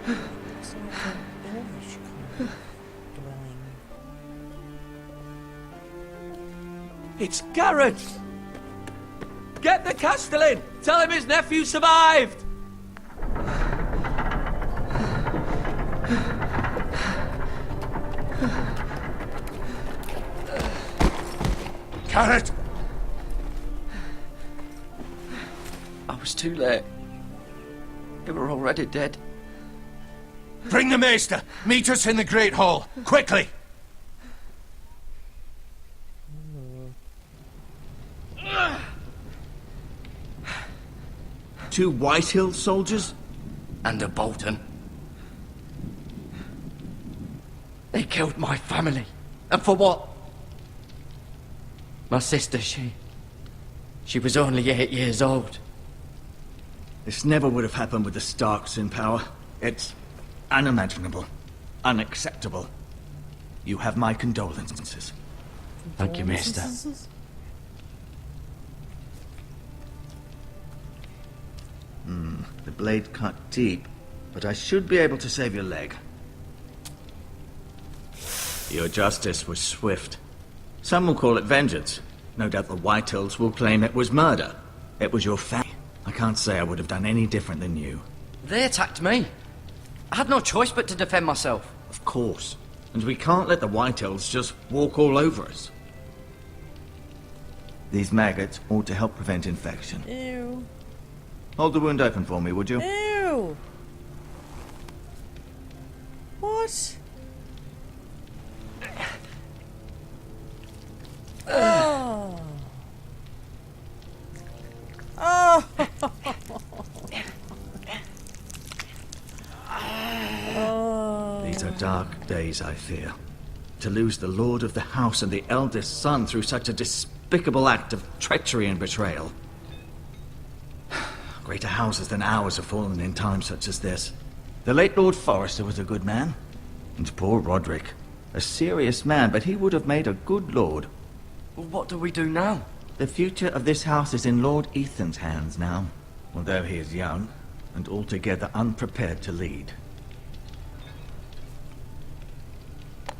It's like a dwarvish kind of dwelling. It's Garrett! Get the Castellan! Tell him his nephew survived! Garrett! I was too late. They were already dead. Bring the maester! Meet us in the Great Hall! Quickly! Two Whitehills soldiers? And a Bolton. They killed my family. And for what? My sister, she was only 8 years old. This never would have happened with the Starks in power. It's unimaginable. Unacceptable. You have my condolences. Thank you, Maester. The blade cut deep, but I should be able to save your leg. Your justice was swift. Some will call it vengeance. No doubt the Whitehills will claim it was murder. It was your family. I can't say I would have done any different than you. They attacked me. I had no choice but to defend myself. Of course. And we can't let the Whitehills just walk all over us. These maggots ought to help prevent infection. Ew. Hold the wound open for me, would you? Ew. What? Oh. Oh. Oh. These are dark days, I fear. To lose the lord of the house and the eldest son through such a despicable act of treachery and betrayal. Greater houses than ours have fallen in times such as this. The late Lord Forrester was a good man. And poor Roderick. A serious man, but he would have made a good lord. Well, what do we do now? The future of this house is in Lord Ethan's hands now. Although he is young, and altogether unprepared to lead.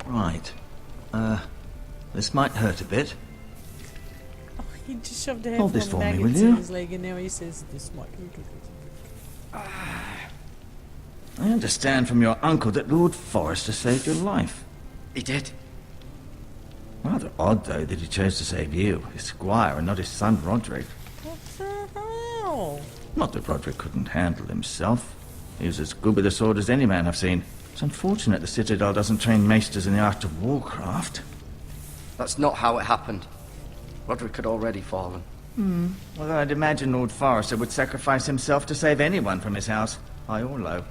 Right. This might hurt a bit. Oh, he just shoved a Hold this handful for of me, will maggots you? in his leg, and now he says this might be good. I understand from your uncle that Lord Forrester saved your life. He did. Rather odd, though, that he chose to save you, his squire, and not his son Roderick. What the hell? Not that Roderick couldn't handle himself. He was as good with a sword as any man I've seen. It's unfortunate the Citadel doesn't train maesters in the art of warcraft. That's not how it happened. Roderick had already fallen. Well, I'd imagine Lord Forrester would sacrifice himself to save anyone from his house, high or low.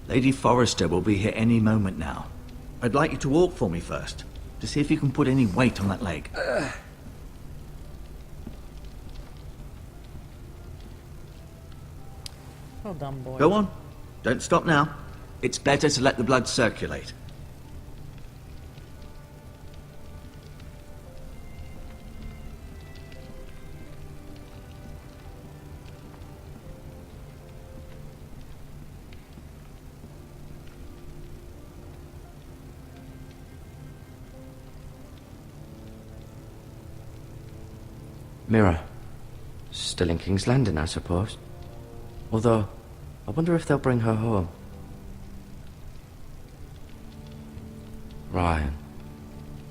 Lady Forrester will be here any moment now. I'd like you to walk for me first, to see if you can put any weight on that leg. Well done, boy. Go on. Don't stop now. It's better to let the blood circulate. Mirror. Still in King's Landing, I suppose. Although, I wonder if they'll bring her home. Ryan.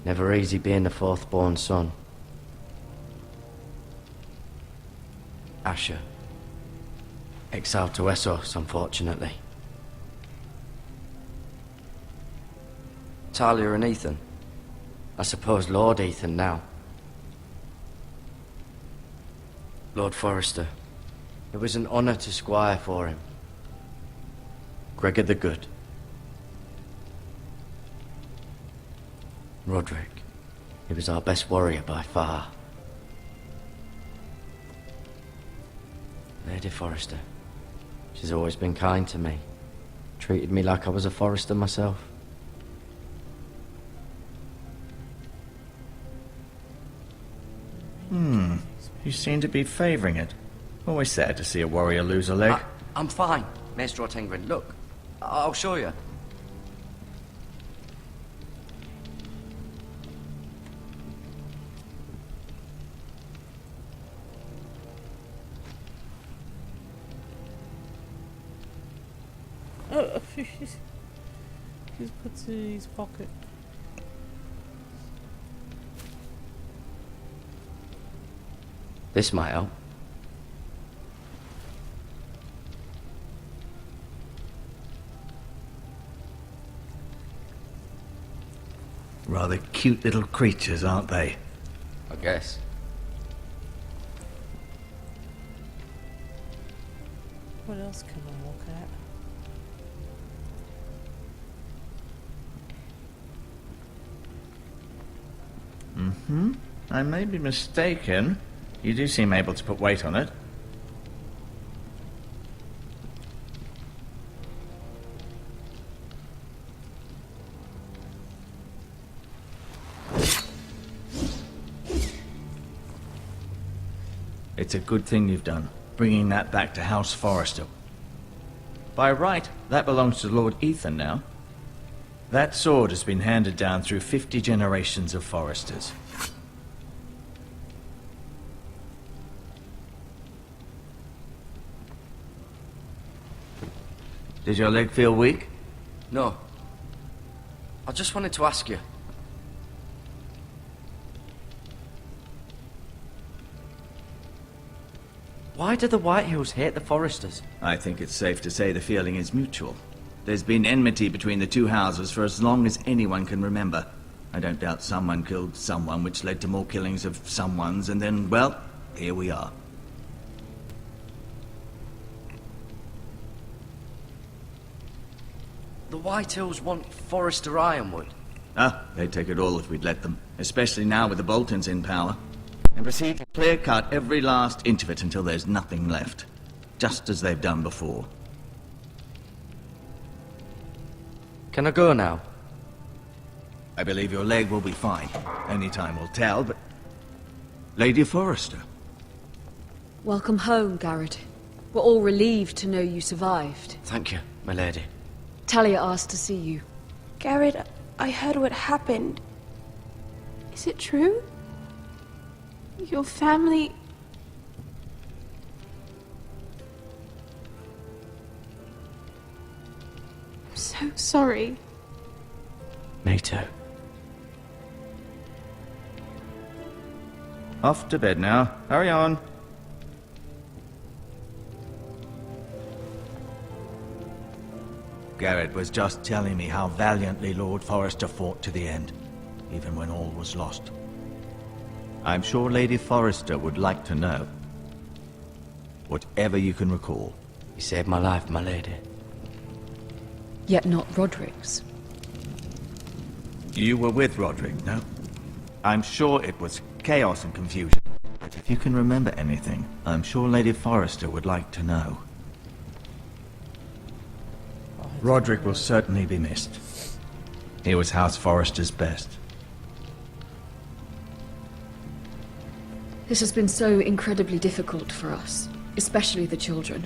Never easy being the fourth-born son. Asher. Exiled to Essos, unfortunately. Talia and Ethan. I suppose Lord Ethan now. Lord Forrester. It was an honour to squire for him. Gregor the Good. Roderick. He was our best warrior by far. Lady Forrester. She's always been kind to me. Treated me like I was a Forrester myself. You seem to be favouring it. Always sad to see a warrior lose a leg. I'm fine. Maester Ortengrin, look. I'll show you. Oh, he's put it in his pocket. This might help. Rather cute little creatures, aren't they? I guess. What else can I look at? I may be mistaken. You do seem able to put weight on it. It's a good thing you've done, bringing that back to House Forrester. By right, that belongs to Lord Ethan now. That sword has been handed down through 50 generations of Forresters. Did your leg feel weak? No. I just wanted to ask you. Why do the Whitehills hate the Forresters? I think it's safe to say the feeling is mutual. There's been enmity between the two houses for as long as anyone can remember. I don't doubt someone killed someone, which led to more killings of someones, and then, well, here we are. The Whitehills want Forrester Ironwood. Ah, they'd take it all if we'd let them, especially now with the Boltons in power. And proceed to clear-cut every last inch of it until there's nothing left. Just as they've done before. Can I go now? I believe your leg will be fine. Only time will tell, but... Lady Forrester. Welcome home, Garrett. We're all relieved to know you survived. Thank you, my lady. Talia asked to see you. Garrett, I heard what happened. Is it true? Your family... I'm so sorry. Me too. Off to bed now. Hurry on. Garrett was just telling me how valiantly Lord Forrester fought to the end, even when all was lost. I'm sure Lady Forrester would like to know. Whatever you can recall. You saved my life, my lady. Yet not Roderick's. You were with Roderick, no? I'm sure it was chaos and confusion. But if you can remember anything, I'm sure Lady Forrester would like to know. Roderick will certainly be missed. He was House Forrester's best. This has been so incredibly difficult for us, especially the children.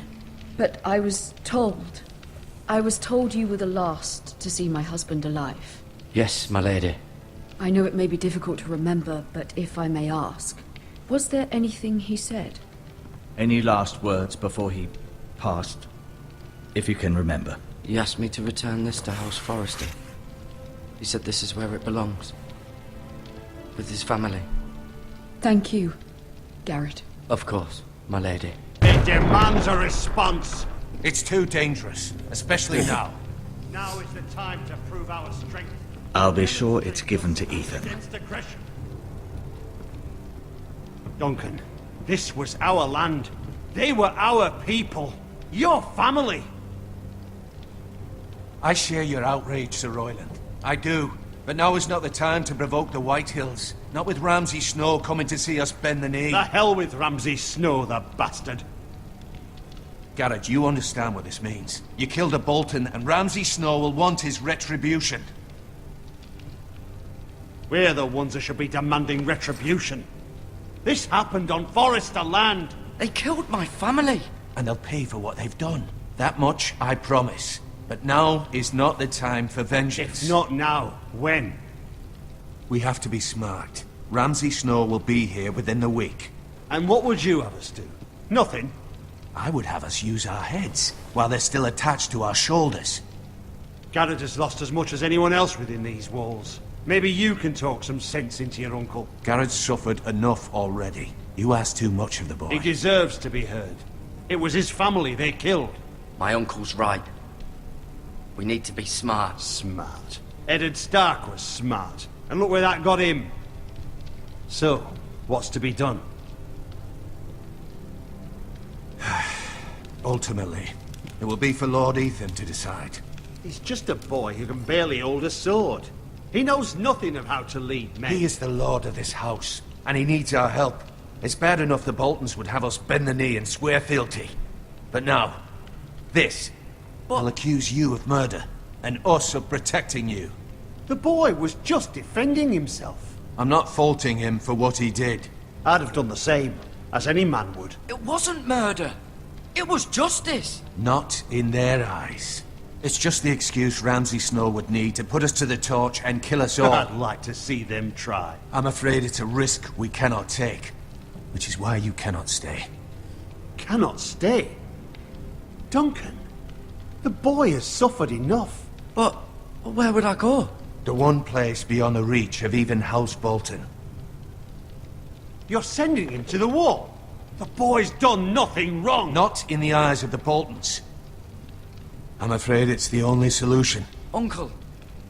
But I was told you were the last to see my husband alive. Yes, my lady. I know it may be difficult to remember, but if I may ask, was there anything he said? Any last words before he passed? If you can remember. He asked me to return this to House Forrester. He said this is where it belongs. With his family. Thank you, Garrett. Of course, my lady. It demands a response. It's too dangerous, especially now. Now is the time to prove our strength I'll be sure it's given to Ethan. against aggression. Duncan, this was our land. They were our people. Your family. I share your outrage, Sir Royland. I do. But now is not the time to provoke the Whitehills. Not with Ramsey Snow coming to see us bend the knee. The hell with Ramsey Snow, the bastard. Garrett, you understand what this means. You killed a Bolton, and Ramsey Snow will want his retribution. We're the ones that should be demanding retribution. This happened on Forrester land. They killed my family. And they'll pay for what they've done. That much I promise. But now is not the time for vengeance. If not now, when? We have to be smart. Ramsey Snow will be here within the week. And what would you have us do? Nothing. I would have us use our heads while they're still attached to our shoulders. Garrett has lost as much as anyone else within these walls. Maybe you can talk some sense into your uncle. Garrett's suffered enough already. You ask too much of the boy. He deserves to be heard. It was his family they killed. My uncle's right. We need to be smart. Smart. Eddard Stark was smart. And look where that got him. So, what's to be done? Ultimately, it will be for Lord Ethan to decide. He's just a boy who can barely hold a sword. He knows nothing of how to lead men. He is the lord of this house, and he needs our help. It's bad enough the Boltons would have us bend the knee and swear fealty. But now, this will accuse you of murder, and us of protecting you. The boy was just defending himself. I'm not faulting him for what he did. I'd have done the same, as any man would. It wasn't murder. It was justice. Not in their eyes. It's just the excuse Ramsey Snow would need to put us to the torch and kill us all. I'd like to see them try. I'm afraid it's a risk we cannot take, which is why you cannot stay. Cannot stay? Duncan, the boy has suffered enough. But where would I go? The one place beyond the reach of even House Bolton. You're sending him to the wall. The boy's done nothing wrong. Not in the eyes of the Boltons. I'm afraid it's the only solution. Uncle,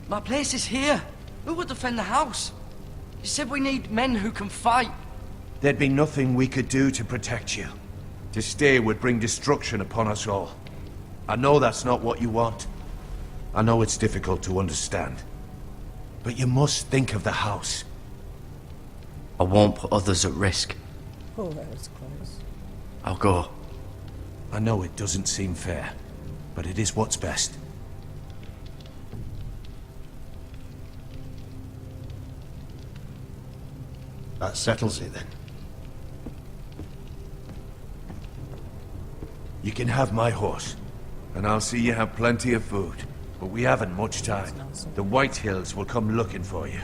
my place is here. Who would defend the house? You said we need men who can fight. There'd be nothing we could do to protect you. To stay would bring destruction upon us all. I know that's not what you want. I know it's difficult to understand. But you must think of the house. I won't put others at risk. Oh, that was close. I'll go. I know it doesn't seem fair, but it is what's best. That settles it then. You can have my horse, and I'll see you have plenty of food. But we haven't much time. The Whitehills will come looking for you.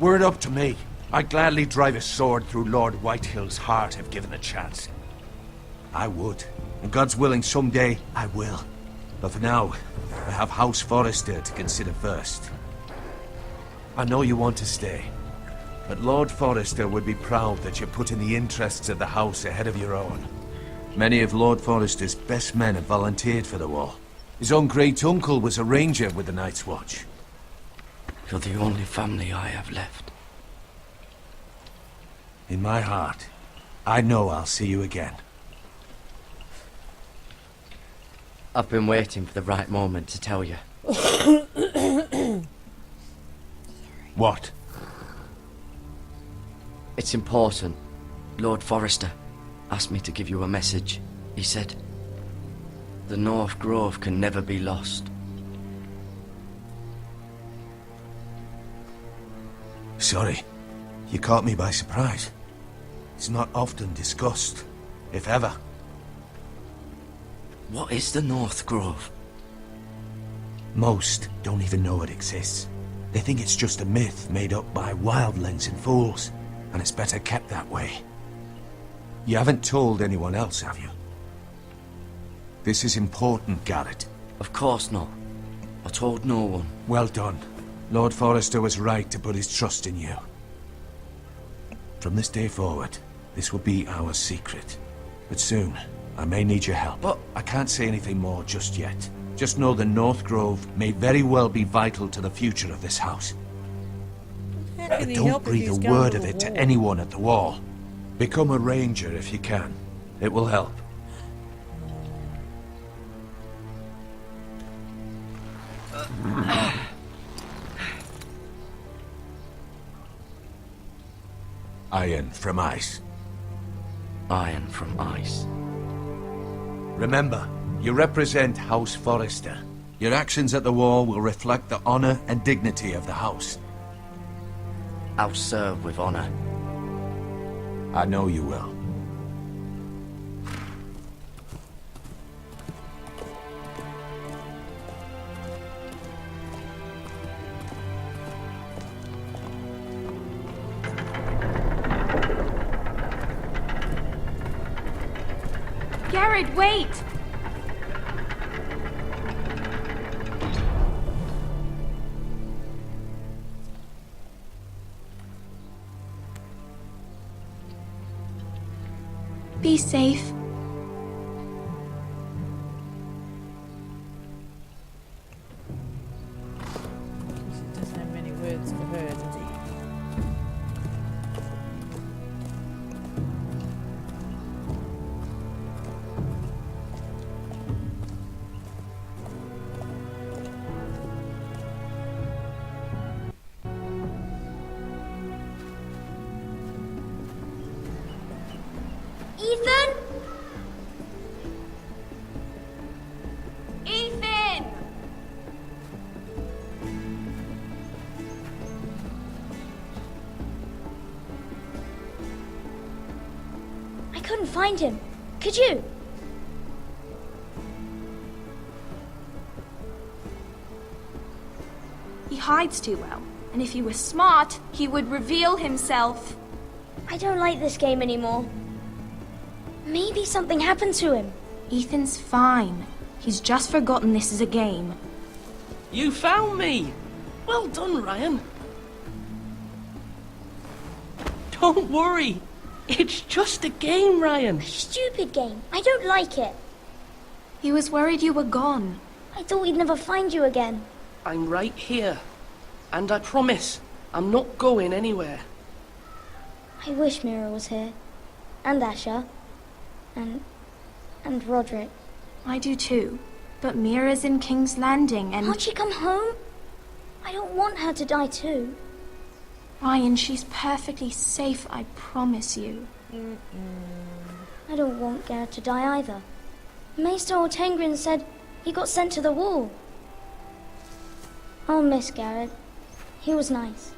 Were it up to me, I'd gladly drive a sword through Lord Whitehill's heart if given the chance. I would. And God's willing, someday I will. But for now, I have House Forrester to consider first. I know you want to stay, but Lord Forrester would be proud that you're putting the interests of the house ahead of your own. Many of Lord Forrester's best men have volunteered for the war. His own great-uncle was a ranger with the Night's Watch. You're the only family I have left. In my heart, I know I'll see you again. I've been waiting for the right moment to tell you. What? It's important. Lord Forrester asked me to give you a message. He said, the North Grove can never be lost. Sorry, you caught me by surprise. It's not often discussed, if ever. What is the North Grove? Most don't even know it exists. They think it's just a myth made up by wildlings and fools, and it's better kept that way. You haven't told anyone else, have you? This is important, Garrett. Of course not. I told no one. Well done. Lord Forrester was right to put his trust in you. From this day forward, this will be our secret. But soon, I may need your help. But I can't say anything more just yet. Just know the North Grove may very well be vital to the future of this house. How But can he don't help if breathe a he's gone word to of the it to wall? anyone at the wall. Become a ranger if you can. It will help. Iron from ice. iron from ice. Remember, you represent House Forrester. Your actions at the wall will reflect the honor and dignity of the house. I'll serve with honor. I know you will. Garrett, wait! Be safe. He doesn't have many words for her, does he? Ethan? Ethan! I couldn't find him. Could you? He hides too well, and if he were smart, he would reveal himself. I don't like this game anymore. Maybe something happened to him. Ethan's fine. He's just forgotten this is a game. You found me! Well done, Ryan. Don't worry. It's just a game, Ryan. Stupid game. I don't like it. He was worried you were gone. I thought we'd never find you again. I'm right here. And I promise, I'm not going anywhere. I wish Mira was here. And Asher. And Roderick. I do too. But Mira's in King's Landing and... Can't she come home? I don't want her to die too. Ryan, she's perfectly safe, I promise you. I don't want Garrett to die either. Maester Ortengrin said he got sent to the wall. I'll miss Garrett. He was nice.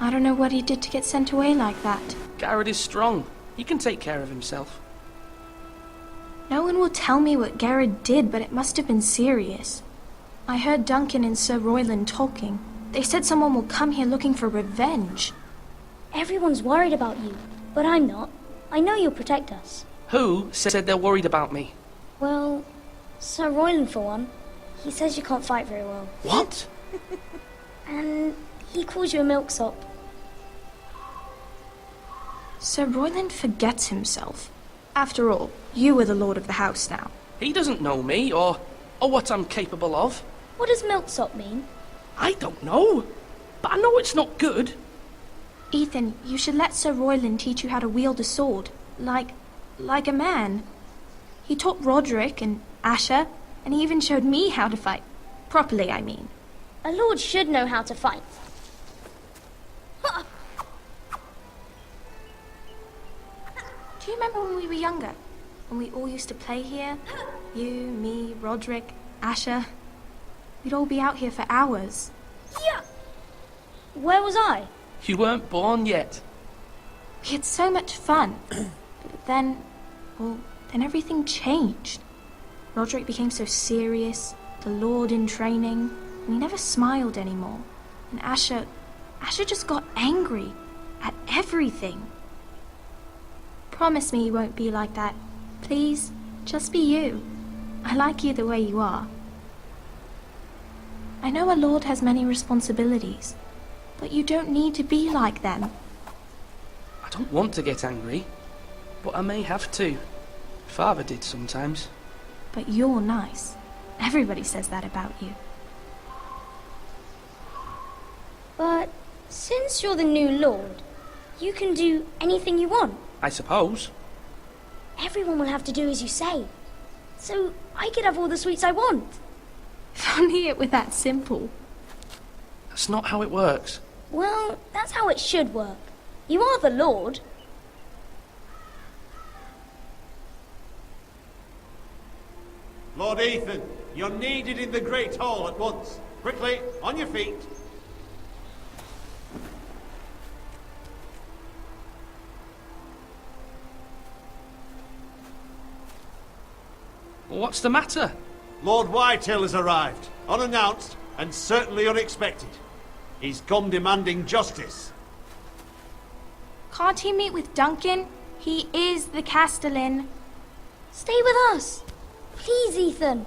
I don't know what he did to get sent away like that. Garrett is strong. He can take care of himself. No one will tell me what Garrett did, but it must have been serious. I heard Duncan and Sir Royland talking. They said someone will come here looking for revenge. Everyone's worried about you, but I'm not. I know you'll protect us. Who said they're worried about me? Well, Sir Royland for one. He says you can't fight very well. What? And he calls you a milksop. Sir Royland forgets himself. After all, you are the lord of the house now. He doesn't know me, or what I'm capable of. What does milksop mean? I don't know. But I know it's not good. Ethan, you should let Sir Royland teach you how to wield a sword. Like a man. He taught Roderick and Asher, and he even showed me how to fight. Properly, I mean. A lord should know how to fight. Do you remember when we were younger? When we all used to play here? You, me, Roderick, Asher. We'd all be out here for hours. Yeah. Where was I? You weren't born yet. We had so much fun. But then everything changed. Roderick became so serious, the Lord in training, and he never smiled anymore. And Asher just got angry at everything. Promise me you won't be like that. Please, just be you. I like you the way you are. I know a lord has many responsibilities, but you don't need to be like them. I don't want to get angry, but I may have to. Father did sometimes. But you're nice. Everybody says that about you. But since you're the new lord, you can do anything you want. I suppose. Everyone will have to do as you say. So I could have all the sweets I want. If only it were that simple. That's not how it works. Well, that's how it should work. You are the lord. Lord Ethan, You're needed in the Great Hall at once. Quickly, on your feet. What's the matter? Lord Whitehill has arrived, unannounced and certainly unexpected. He's come demanding justice. Can't he meet with Duncan? He is the Castellan. Stay with us. Please, Ethan.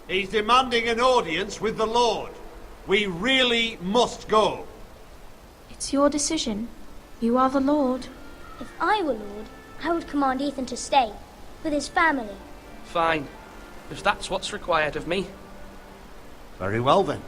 He's demanding an audience with the Lord. We really must go. It's your decision. You are the Lord. If I were Lord, I would command Ethan to stay, with his family. Fine. If that's what's required of me. Very well then.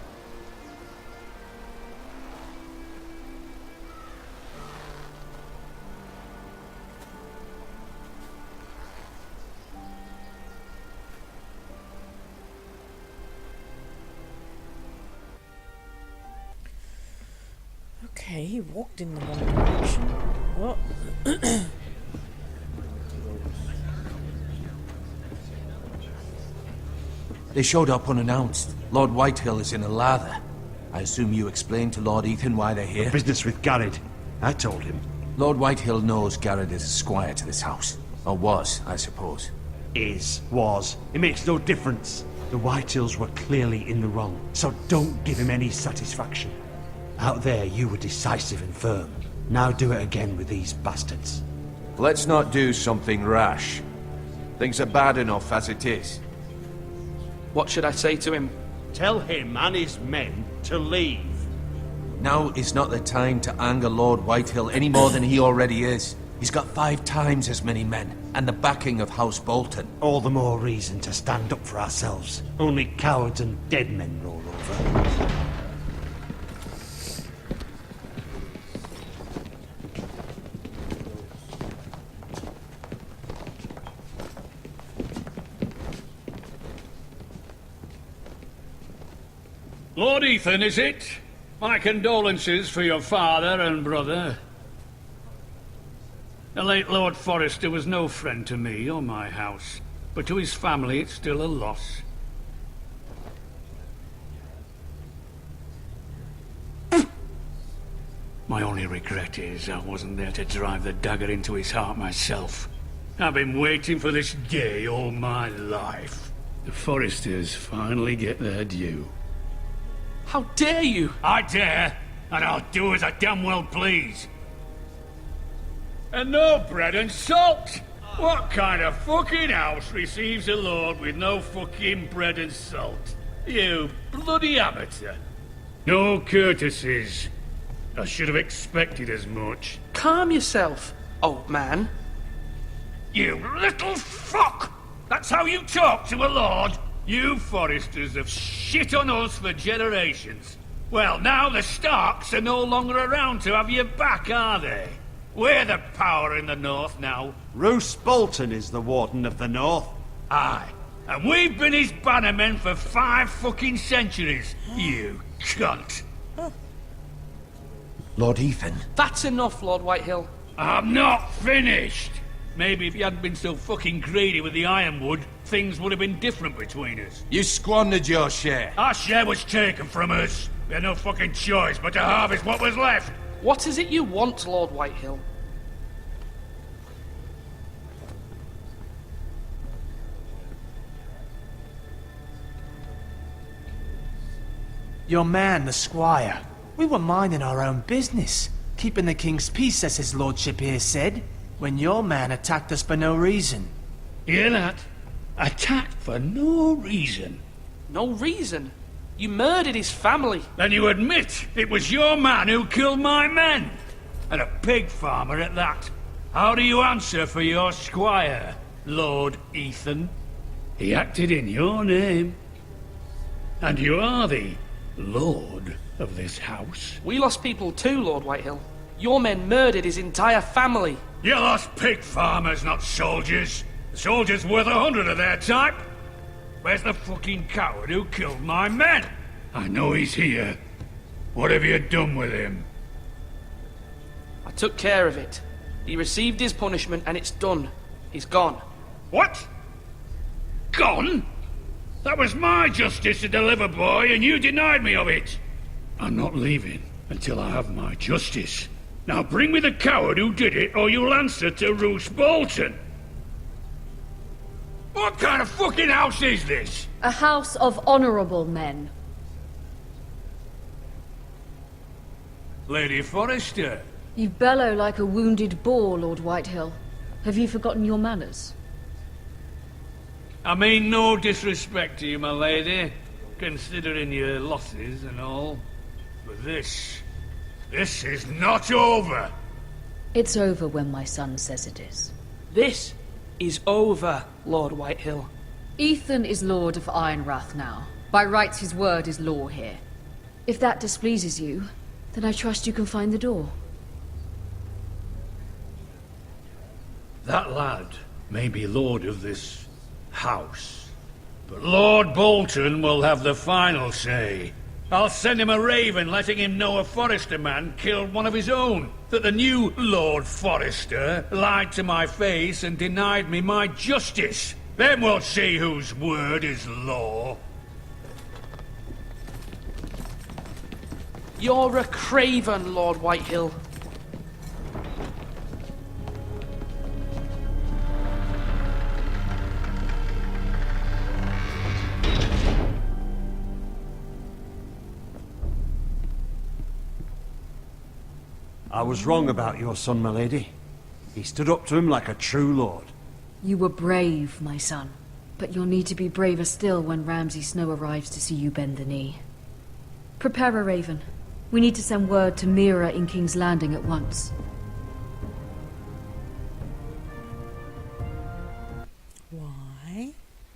Okay, he walked in the wrong direction. What? They showed up unannounced. Lord Whitehill is in a lather. I assume you explained to Lord Ethan why they're here? Business with Garrett. I told him. Lord Whitehill knows Garrett is a squire to this house. Or was, I suppose. Was. It makes no difference. The Whitehills were clearly in the wrong, so don't give him any satisfaction. Out there, you were decisive and firm. Now do it again with these bastards. Let's not do something rash. Things are bad enough as it is. What should I say to him? Tell him and his men to leave. Now is not the time to anger Lord Whitehill any more than he already is. He's got 5 times as many men, and the backing of House Bolton. All the more reason to stand up for ourselves. Only cowards and dead men roll over. Lord Ethan, is it? My condolences for your father and brother. The late Lord Forrester was no friend to me or my house, but to his family it's still a loss. My only regret is I wasn't there to drive the dagger into his heart myself. I've been waiting for this day all my life. The Forresters finally get their due. How dare you! I dare, and I'll do as I damn well please. And no bread and salt! What kind of fucking house receives a lord with no fucking bread and salt? You bloody amateur. No courtesies. I should have expected as much. Calm yourself, old man. You little fuck! That's how you talk to a lord? You Forresters have shit on us for generations. Well, now the Starks are no longer around to have your back, are they? We're the power in the north now. Roose Bolton is the Warden of the North. Aye. And we've been his bannermen for 5 fucking centuries, you cunt. Lord Ethan. That's enough, Lord Whitehill. I'm not finished. Maybe if you hadn't been so fucking greedy with the ironwood, things would have been different between us. You squandered your share. Our share was taken from us. We had no fucking choice but to harvest what was left. What is it you want, Lord Whitehill? Your man, the squire. We were minding our own business, keeping the king's peace, as his lordship here said, when your man attacked us for no reason. Hear that? Attacked for no reason. No reason? You murdered his family. Then you admit it was your man who killed my men? And a pig farmer at that. How do you answer for your squire, Lord Ethan? He acted in your name. And you are the lord of this house. We lost people too, Lord Whitehill. Your men murdered his entire family. You lost pig farmers, not soldiers. The soldiers worth 100 of their type. Where's the fucking coward who killed my men? I know he's here. What have you done with him? I took care of it. He received his punishment and it's done. He's gone. What? Gone? That was my justice to deliver, boy, and you denied me of it. I'm not leaving until I have my justice. Now bring me the coward who did it, or you'll answer to Roose Bolton. What kind of fucking house is this? A house of honorable men. Lady Forrester. You bellow like a wounded boar, Lord Whitehill. Have you forgotten your manners? I mean no disrespect to you, my lady, considering your losses and all. But this is not over. It's over when my son says it is. This is over, Lord Whitehill. Ethan is Lord of Ironrath now. By rights, his word is law here. If that displeases you, then I trust you can find the door. That lad may be lord of this house, but Lord Bolton will have the final say. I'll send him a raven letting him know a Forrester man killed one of his own. That the new Lord Forrester lied to my face and denied me my justice. Then we'll see whose word is law. You're a craven, Lord Whitehill. I was wrong about your son, my lady. He stood up to him like a true lord. You were brave, my son. But you'll need to be braver still when Ramsey Snow arrives to see you bend the knee. Prepare a raven. We need to send word to Mira in King's Landing at once.